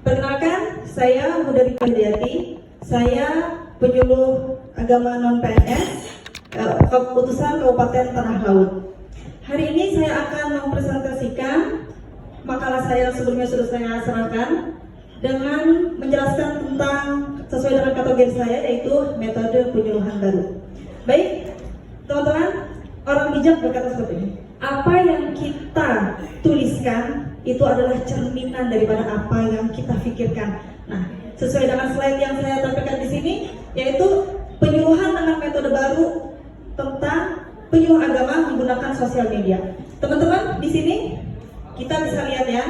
Perkenalkan, saya Hudari Widiati. Saya penyuluh agama non-PNS Keputusan Kabupaten Tanah Laut. Hari ini saya akan mempresentasikan makalah saya yang sebelumnya sudah saya serahkan dengan menjelaskan tentang sesuai dengan kategori saya, yaitu metode penyuluhan baru. Baik, teman-teman, orang bijak berkata seperti ini. Apa yang kita tuliskan itu adalah cerminan daripada apa yang kita pikirkan. Nah, sesuai dengan slide yang saya tampilkan di sini, yaitu penyuluhan dengan metode baru tentang penyuluh agama menggunakan sosial media. Teman-teman, di sini kita bisa lihat ya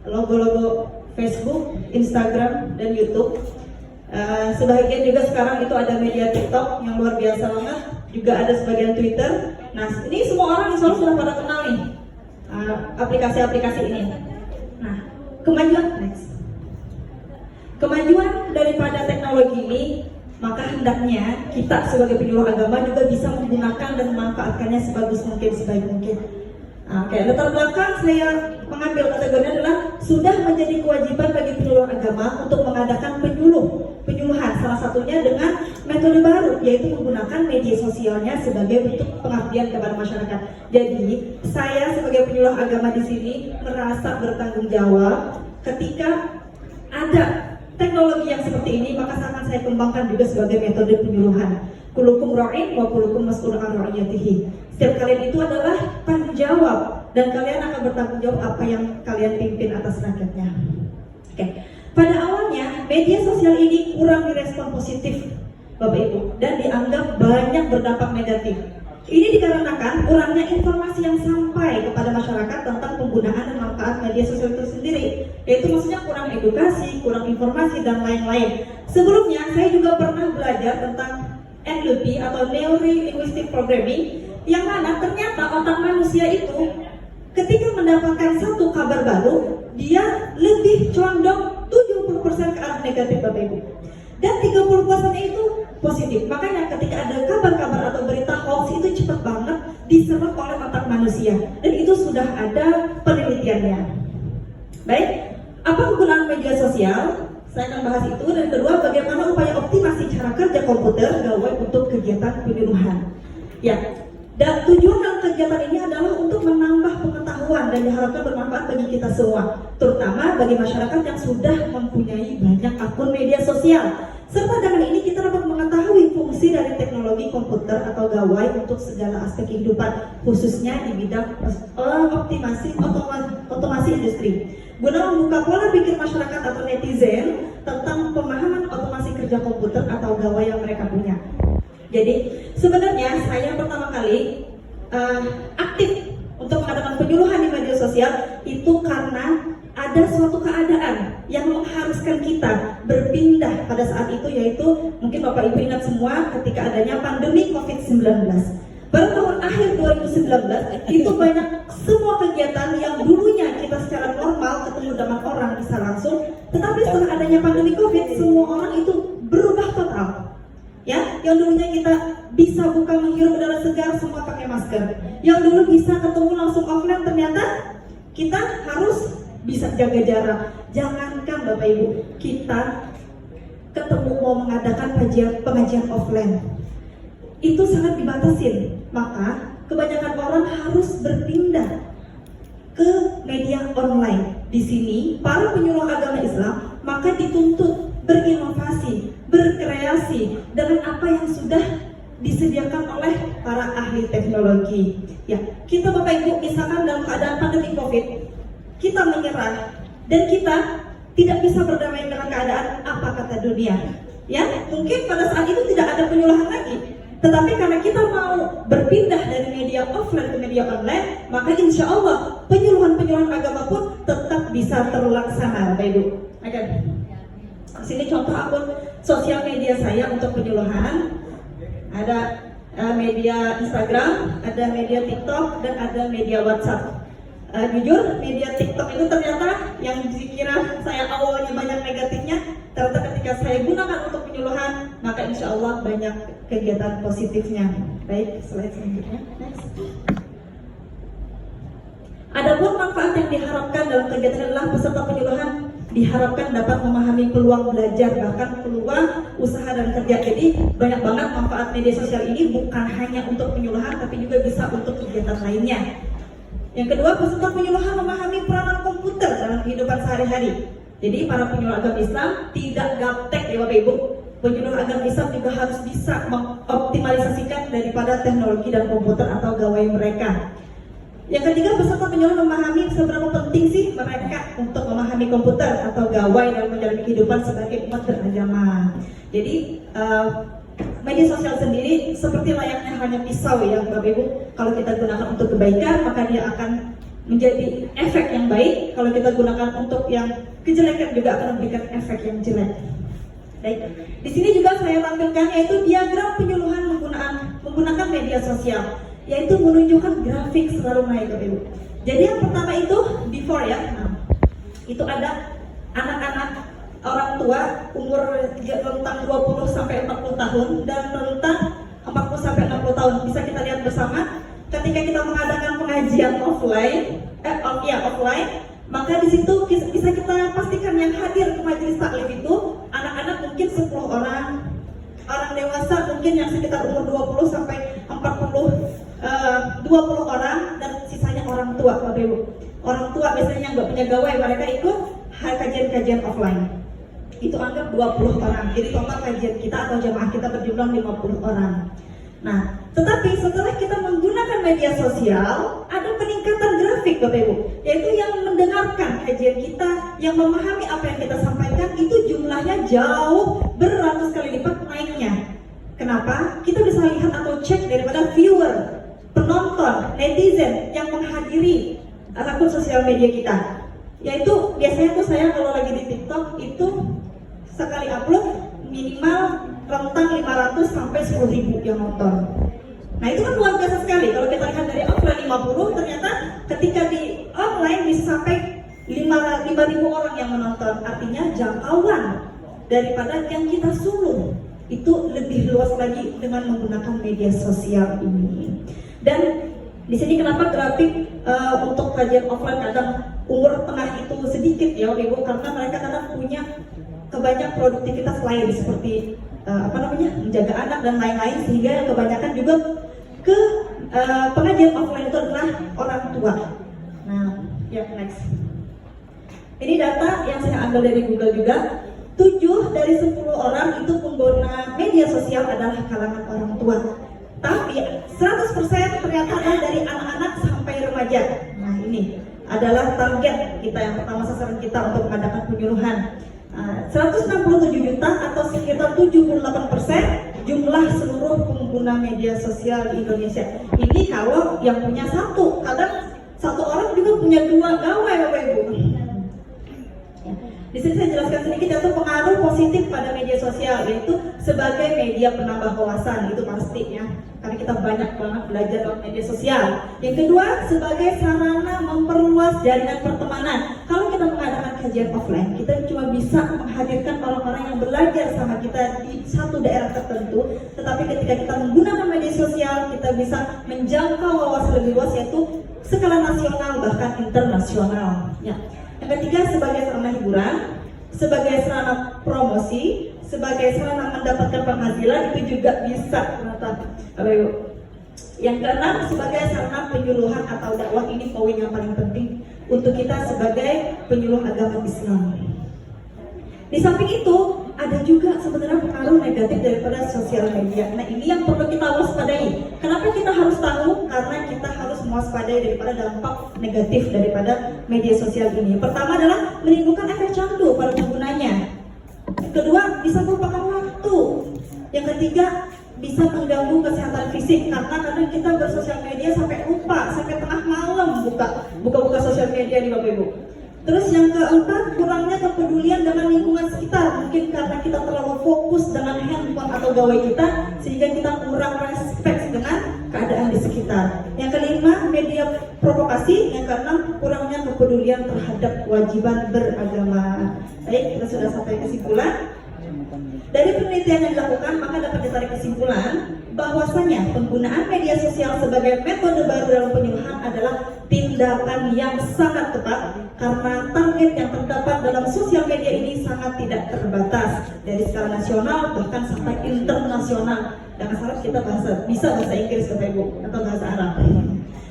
logo-logo Facebook, Instagram, dan YouTube. Sebagian juga sekarang itu ada media TikTok yang luar biasa banget. Juga ada sebagian Twitter. Nah, ini semua orang insya Allah sudah pada kenal nih aplikasi-aplikasi ini. Nah, kemajuan daripada teknologi ini, maka hendaknya kita sebagai penyuluh agama juga bisa menggunakan dan memanfaatkannya sebagus mungkin, sebaik mungkin. Oke, latar belakang saya mengambil kategori adalah sudah menjadi kewajiban bagi penyuluh agama untuk mengadakan penyuluhan, salah satunya dengan metode baru, yaitu menggunakan media sosialnya sebagai bentuk pengabdian kepada masyarakat. Jadi, saya sebagai penyuluh agama di sini merasa bertanggung jawab ketika ada teknologi yang seperti ini, maka akan saya kembangkan juga sebagai metode penyuluhan. Kulukum ra'in wa kulukum mas'ulun an ra'iyatihi. Setiap kalian itu adalah tanggung jawab, dan kalian akan bertanggung jawab apa yang kalian pimpin atas rakyatnya. Oke. Pada awalnya media sosial ini kurang direspon positif, Bapak Ibu, dan dianggap banyak berdampak negatif. Ini dikarenakan kurangnya informasi yang sampai kepada masyarakat tentang penggunaan dan manfaat media sosial itu sendiri, yaitu maksudnya kurang edukasi, kurang informasi, dan lain-lain. Sebelumnya saya juga pernah belajar tentang NLP atau Neuro-Linguistic Programming, yang mana ternyata otak manusia itu ketika mendapatkan satu kabar baru, dia lebih condong 70% ke arah negatif, Bapak Ibu, dan 30% itu positif. Makanya ketika ada kabar-kabar atau berita hoax itu cepat banget diserap oleh otak manusia, dan itu sudah ada penelitiannya. Baik, apa kegunaan media sosial? Saya akan bahas itu. Dan kedua, bagaimana upaya optimasi cara kerja komputer gawai untuk kegiatan penyuluhan. Ya, dan tujuan dalam kegiatan ini adalah untuk menambah pengetahuan dan diharapkan bermanfaat bagi kita semua, terutama bagi masyarakat yang sudah mempunyai banyak akun media sosial. Serta dengan ini kita dapat mengetahui fungsi dari teknologi komputer atau gawai untuk segala aspek kehidupan, khususnya di bidang otomasi industri, guna membuka pola pikir masyarakat atau netizen tentang pemahaman otomasi kerja komputer atau gawai yang mereka punya. Jadi sebenarnya saya pertama kali aktif untuk mengadakan penyuluhan di media sosial itu karena ada suatu keadaan yang mengharuskan kita berpindah pada saat itu, yaitu mungkin Bapak Ibu ingat semua ketika adanya pandemi COVID-19. Pada tahun akhir 2019 itu banyak semua kegiatan yang dulunya kita secara normal ketemu dengan orang bisa langsung, tetapi setelah adanya pandemi COVID, semua orang itu berubah total. Ya, yang dulunya kita bisa buka menghirup udara segar semua pakai masker. Yang dulu bisa ketemu langsung offline, ternyata kita harus bisa jaga jarak. Jangankan Bapak Ibu, kita ketemu mau mengadakan pengajian offline, itu sangat dibatasin. Maka kebanyakan orang harus berpindah ke media online. Di sini para penyuluh agama Islam maka dituntut berinovasi, berkreasi dengan apa yang sudah disediakan oleh para ahli teknologi. Ya, kita Bapak Ibu misalkan dalam keadaan pandemi COVID, kita menyerah dan kita tidak bisa berdamai dengan keadaan apa kata dunia. Ya, mungkin pada saat itu tidak ada penyuluhan lagi. Tetapi karena kita mau berpindah dari media offline ke media online, maka insya Allah penyuluhan-penyuluhan agama pun tetap bisa terlaksana, Bapak Ibu. Oke. Di sini contoh akun sosial media saya untuk penyuluhan. Ada media Instagram, ada media TikTok, dan ada media WhatsApp. Jujur, media TikTok itu ternyata yang dikira saya awalnya banyak negatifnya, ternyata ketika saya gunakan untuk penyuluhan, maka insya Allah banyak kegiatan positifnya. Baik, slide selanjutnya. Next. Adapun manfaat yang diharapkan dalam kegiatan adalah peserta penyuluhan diharapkan dapat memahami peluang belajar, bahkan peluang usaha dan kerja. Jadi banyak banget manfaat media sosial ini, bukan hanya untuk penyuluhan tapi juga bisa untuk kegiatan lainnya. Yang kedua, peserta penyuluhan memahami peranan komputer dalam kehidupan sehari-hari. Jadi para penyuluh agama Islam tidak gaptek ya Bapak Ibu. Penyuluh agama Islam juga harus bisa mengoptimalisasikan daripada teknologi dan komputer atau gawai mereka. Yang ketiga, peserta penyuluhan memahami seberapa penting sih mereka untuk memahami komputer atau gawai dan menjalani kehidupan sebagai umat beragama. Jadi media sosial sendiri seperti layaknya hanya pisau ya Bapak Ibu. Kalau kita gunakan untuk kebaikan, maka dia akan menjadi efek yang baik. Kalau kita gunakan untuk yang kejelekan, juga akan memberikan efek yang jelek. Baik. Di sini juga saya tampilkan yaitu diagram penyuluhan menggunakan media sosial, yaitu menunjukkan grafik selalu naik Bapak Ibu. Jadi yang pertama itu before ya. Nah, itu ada anak-anak orang tua umur rentang 20 sampai 40 tahun dan rentang 40 sampai 60 tahun. Bisa kita lihat bersama ketika kita mengadakan pengajian offline, maka di situ bisa kita pastikan yang hadir ke majelis taklim itu anak-anak mungkin 10 orang, orang dewasa mungkin yang sekitar umur 20 sampai 20 orang, dan sisanya orang tua Bapak Ibu. Orang tua biasanya yang nggak punya gawai, mereka ikut kajian-kajian offline. Itu anggap 20 orang. Jadi total kajian kita atau jamaah kita berjumlah 50 orang. Nah, tetapi setelah kita menggunakan media sosial, ada peningkatan grafik Bapak Ibu, yaitu yang mendengarkan kajian kita, yang memahami apa yang kita sampaikan, itu jumlahnya jauh beratus kali lipat naiknya. Kenapa? Kita bisa lihat atau cek daripada viewer, penonton, netizen yang menghadiri akun sosial media kita. Yaitu biasanya tuh saya kalau lagi di TikTok itu sekali upload minimal rentang 500 sampai 10.000 yang nonton. Nah itu kan luar biasa sekali. Kalau kita lihat dari offline 50, ternyata ketika di online bisa sampai 5.000 orang yang menonton. Artinya jangkauan daripada yang kita suruh itu lebih luas lagi dengan menggunakan media sosial ini. Dan di sini kenapa grafik untuk kajian offline kadang umur tengah itu sedikit ya Ibu, karena mereka kadang punya kebanyak produktivitas lain seperti menjaga anak dan lain-lain, sehingga yang kebanyakan juga ke pengajian offline itu adalah orang tua. Nah, ya next. Ini data yang saya ambil dari Google juga. 7 dari 10 orang itu pengguna media sosial adalah kalangan orang tua. Tapi 100% ternyata adalah dari anak-anak sampai remaja. Nah ini adalah target kita yang pertama, sasaran kita untuk mengadakan penyuluhan. 167 juta atau sekitar 78% jumlah seluruh pengguna media sosial di Indonesia. Ini kalau yang punya satu, kadang satu orang juga punya 2 gawai Bapak Ibu. Di sini saya jelaskan sedikit yaitu pengaruh positif pada media sosial, yaitu sebagai media penambah wawasan, itu pasti ya, karena kita banyak banget belajar lewat media sosial. Yang kedua, sebagai sarana memperluas jaringan pertemanan. Kalau kita mengadakan kajian offline, kita cuma bisa menghadirkan orang-orang yang belajar sama kita di satu daerah tertentu, tetapi ketika kita menggunakan media sosial, kita bisa menjangkau wawasan lebih luas, yaitu skala nasional bahkan internasional ya. Yang ketiga, sebagai sarana hiburan, sebagai sarana promosi, sebagai sarana mendapatkan penghasilan, itu juga bisa ternyata. Yang keenam, sebagai sarana penyuluhan atau dakwah. Ini poin yang paling penting untuk kita sebagai penyuluh agama Islam. Di samping itu, ada juga sebenarnya pengaruh negatif daripada sosial media. Nah ini yang perlu kita waspadai. Kenapa kita harus tahu? Karena kita harus mewaspadai daripada dampak negatif daripada media sosial ini. Yang pertama adalah menimbulkan efek candu pada penggunanya. Yang kedua, bisa merupakan waktu. Yang ketiga, bisa mengganggu kesehatan fisik, karena kadang kita bersosial media sampai lupa, sampai tengah malam buka sosial media nih Bapak Ibu. Terus yang keempat, kurangnya kepedulian dengan lingkungan sekitar. Mungkin karena kita terlalu fokus dengan handphone atau gawai kita, sehingga kita kurang respect dengan keadaan di sekitar. Yang kelima, media provokasi. Yang keenam, kurangnya kepedulian terhadap kewajiban beragama. Baik, kita sudah sampai kesimpulan. Dari penelitian yang dilakukan, maka dapat ditarik kesimpulan bahwasanya penggunaan media sosial sebagai metode baru dalam penyuluhan adalah tindakan yang sangat tepat karena target yang terdapat dalam sosial media ini sangat tidak terbatas dari skala nasional bahkan sampai internasional. Jangan salah kita bisa bahasa Inggris Bapak Ibu atau bahasa Arab.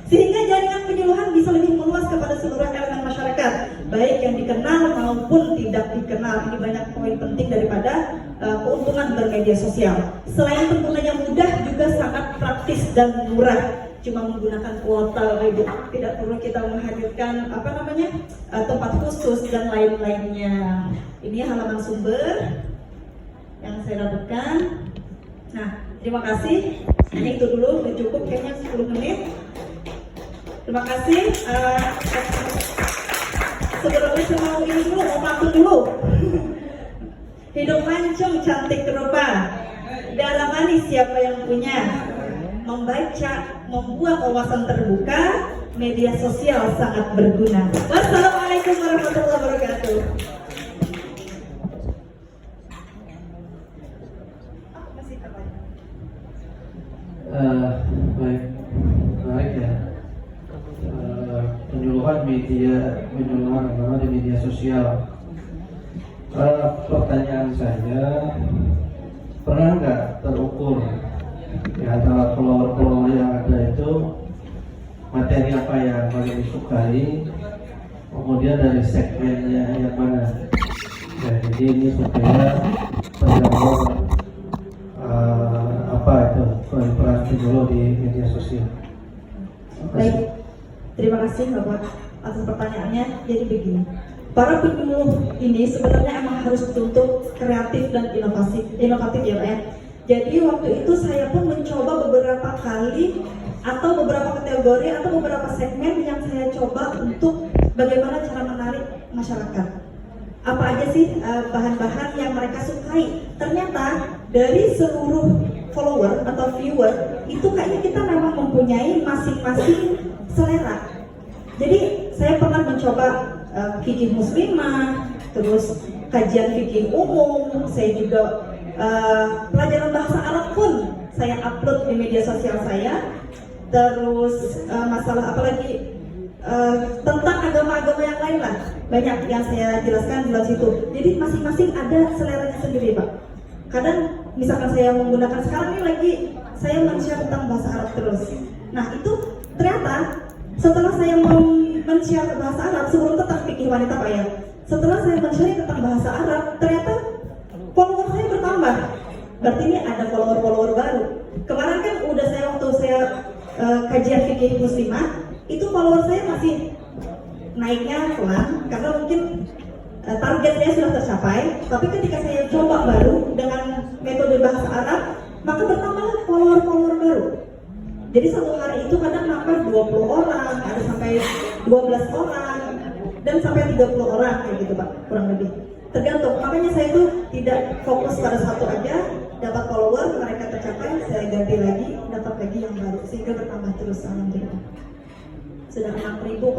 Sehingga jaringan penyuluhan bisa lebih meluas kepada seluruh elemen masyarakat, baik yang dikenal maupun tidak dikenal. Ini banyak poin penting daripada keuntungan bermedia sosial. Selain penggunanya mudah, juga sangat praktis dan murah. Cuma menggunakan kuota, Ibu. Tidak perlu kita menghadirkan tempat khusus dan lain-lainnya. Ini halaman sumber yang saya dapatkan. Nah, terima kasih. Hanya itu dulu, udah cukup kayaknya 10 menit. Terima kasih. Sebelumnya saya mau ini dulu, mau pantun dulu. Hidup mancung cantik rupa, dalam manis siapa yang punya. Membaca, membuat wawasan terbuka, media sosial sangat berguna. Wassalamualaikum warahmatullahi wabarakatuh. Baik ya. Penyuluhan agama di media sosial. Pertanyaan saya, pernah nggak terukur ya antara follower yang ada itu materi apa yang paling disukai, kemudian dari segmennya yang mana? Ya, jadi ini supaya terjangkau apa itu peran penyuluh di media sosial. Baik, terima kasih Bapak atas pertanyaannya. Jadi begini, para penyuluh ini sebenarnya emang harus dituntut kreatif dan inovatif ya Pak ya. Jadi waktu itu saya pun mencoba beberapa kali atau beberapa kategori atau beberapa segmen yang saya coba untuk bagaimana cara menarik masyarakat. Apa aja sih bahan-bahan yang mereka sukai? Ternyata dari seluruh follower atau viewer itu kayaknya kita memang mempunyai masing-masing selera. Jadi saya pernah mencoba fikih muslimah, terus kajian fikih umum, saya juga pelajaran bahasa Arab pun saya upload di media sosial saya. Terus masalah apalagi tentang agama-agama yang lain lah, banyak yang saya jelaskan di dalam situ. Jadi masing-masing ada seleranya sendiri Pak. Kadang misalkan saya menggunakan sekarang ini lagi saya men-share tentang bahasa Arab terus. Nah itu ternyata setelah saya men-share bahasa Arab sebelum tentang fikih wanita Pak ya, setelah saya men-share tentang bahasa Arab ternyata follower saya bertambah. Berarti ini ada follower baru. Kemarin kan udah saya waktu saya kajian fikih muslimah itu follower saya masih naiknya pelan karena mungkin target saya sudah tercapai. Tapi ketika saya coba baru dengan metode bahasa Arab, maka bertambah follower baru. Jadi satu hari itu kadang nambah 20 orang, ada sampai 12 orang dan sampai 30 orang kayak gitu Pak, kurang lebih. Tergantung. Makanya saya itu tidak fokus pada satu aja, dapat follower mereka tercapai, saya ganti lagi, dapat lagi yang baru sehingga bertambah terus alhamdulillah. Sudah 6.000